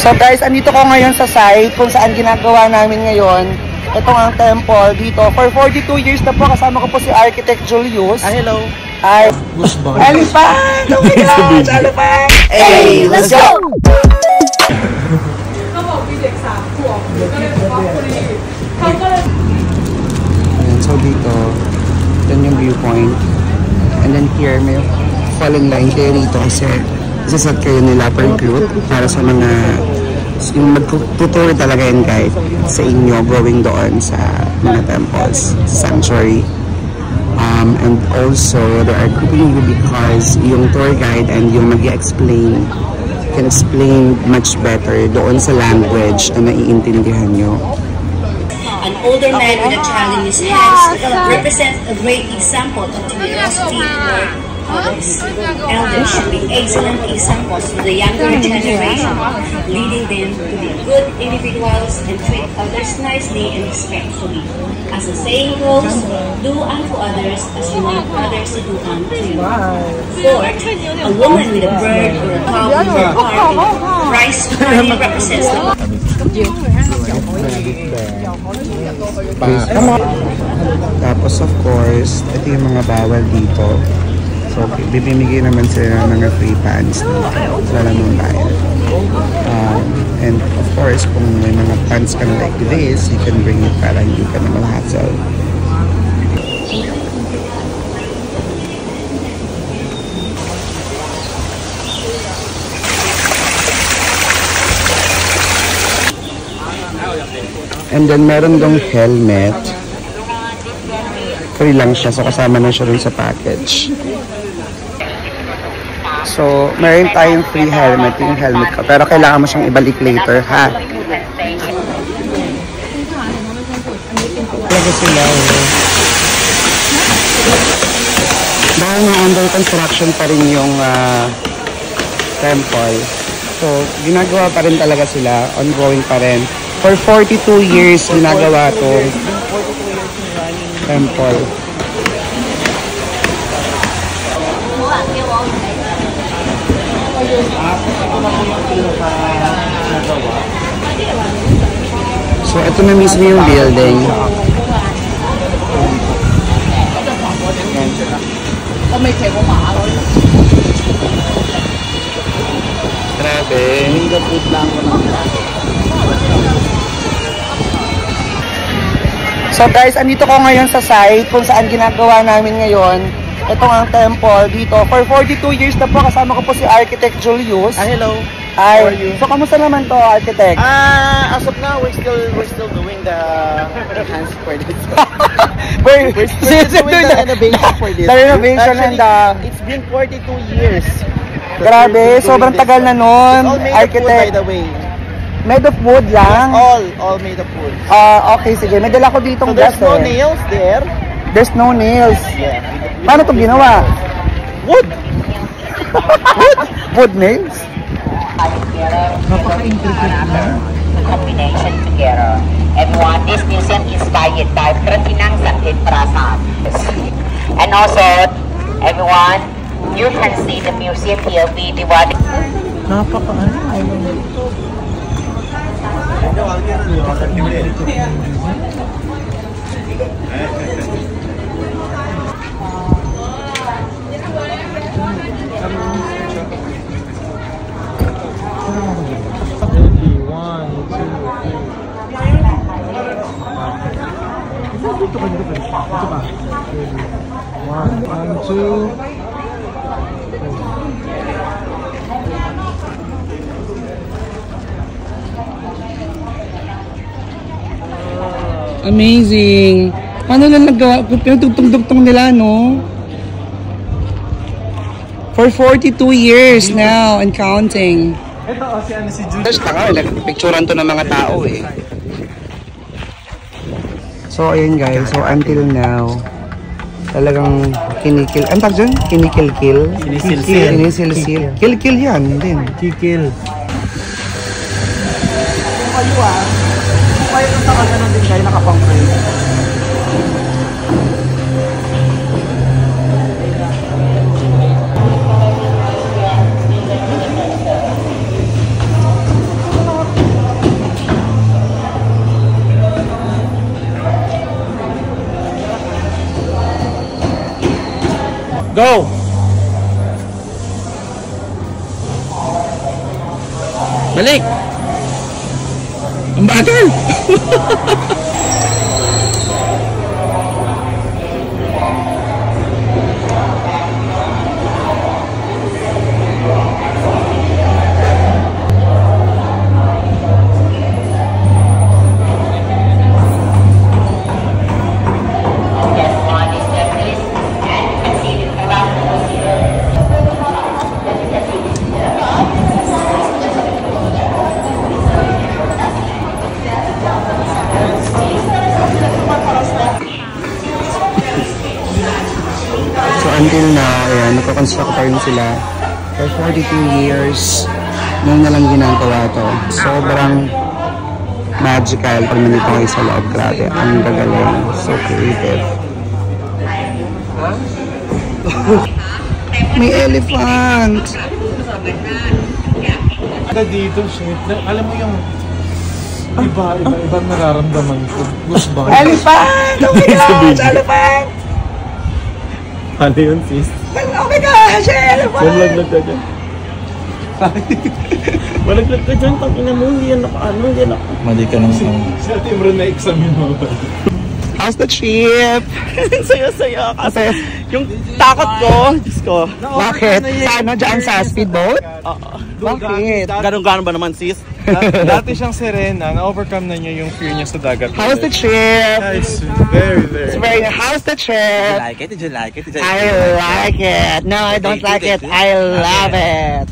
So guys, andito ko ngayon sa site kung saan ginagawa namin ngayon. Ito ang temple dito. For 42 years na po, kasama ko po si Architect Julius. Hello. Ay, Elephant! Oh my God! Elephant! Hey, let's go! Ayan, so dito, yan yung viewpoint. And then here, may falling line kayo rito kasi isasat kayo nila per group para sa mga yung magtutur talaga yung guide sa inyo going doon sa mga temples, sanctuary. And also, there are grouping because yung tour guide and yung mag-explain can explain much better doon sa language na naiintindihan nyo. An older man with a child in his hands represents a great example of generosity toward others. Elders should be excellent examples to the younger generation, leading them to be good individuals and treat others nicely and respectfully. As the saying goes, do unto others as you want others to do unto you. Fourth, a woman with a bird or a cow in her heart, rice proudly represents the Tapos of course, ito yung mga bawal dito. So, bibimigay naman sila ng mga free pants dito. Wala namang bayad. And of course, kung may mga pants ka na like this, you can bring it para hindi ka na mag-hassle. And then meron dong helmet. Free lang siya, so kasama na siya dun sa package. So, meron tayong free helmet, yung helmet ko. Pero kailangan mo siyang ibalik later, ha? Talaga sila, dahil nga under construction pa rin yung temple. So, ginagawa pa rin talaga sila, ongoing pa rin. For 42 years, ginagawa itong temple. So, ito na mismo yung building. Grabe. So guys, andito ko ngayon sa site kung saan ginagawa namin ngayon. Ito ang temple dito. For 42 years na po, kasama ko po si Architect Julius. Hello. Hi. How are you? So, kamusta naman to, Architect? As of now, we're still doing the enhance for this. we're still doing the renovation for this. The renovation. Actually, and it's been 42 years. Grabe, sobrang tagal na nun, Architect. By the way. Made of wood lang? Yes, all made of wood. Okay, sige. May dala ko ditong gas. So there's no eh. nails there? There's no nails. Yeah. Paano ito ginawa? Wood! Wood? Wood nails? Combination together. Everyone, this museum is inspired by Pratinang Santit Prasad. And also, everyone, you can see the museum here be divided. One, two. Amazing. Paano lang nagawa? Pinutugtong-tugtong nila, no? For 42 years now and counting. Ito, si Julie. Tapos tanga, nagpicturean to ng mga tao eh. So, ayun guys. So, until now, talagang kinikil. Ang tag dyan? Kinikil-kil? Kinisil-sil. Kinisil-sil. Kill-kill yan din. Kikil. Kaya kung taka ganun din kayo nakapang-frame. Go! Balik! Ang bagal! Until now, ayan, nagkakonstruct pa rin sila for 42 years. Ngayon na lang ginagawa to. Sobrang magical pag nandito kayo sa loob. Grabe, ang gagaling. So creative. May elephant! Dito, shit. Alam mo yung iba nararamdaman ko. Goosebumps. Elephant! Oh my gosh! Elephant! Ano yun, sis? Oh my gosh! Elephant! Malaglag ka dyan. Malaglag ka dyan, tangina mo, hindi yan Mali ka nang si Ate Imran na examine mo. How's the trip? Saya-saya kasi yung takot ko, Diyos ko. Bakit? Ano dyan sa speedboat? Bakit? Ganun-ganon ba naman, sis? Dati siyang Serena, na-overcome na niya yung fear niya sa dagat. How's the trip? It's very, very... It's very... How's the trip? Did you like it? I like it. No, I don't like it. I love it.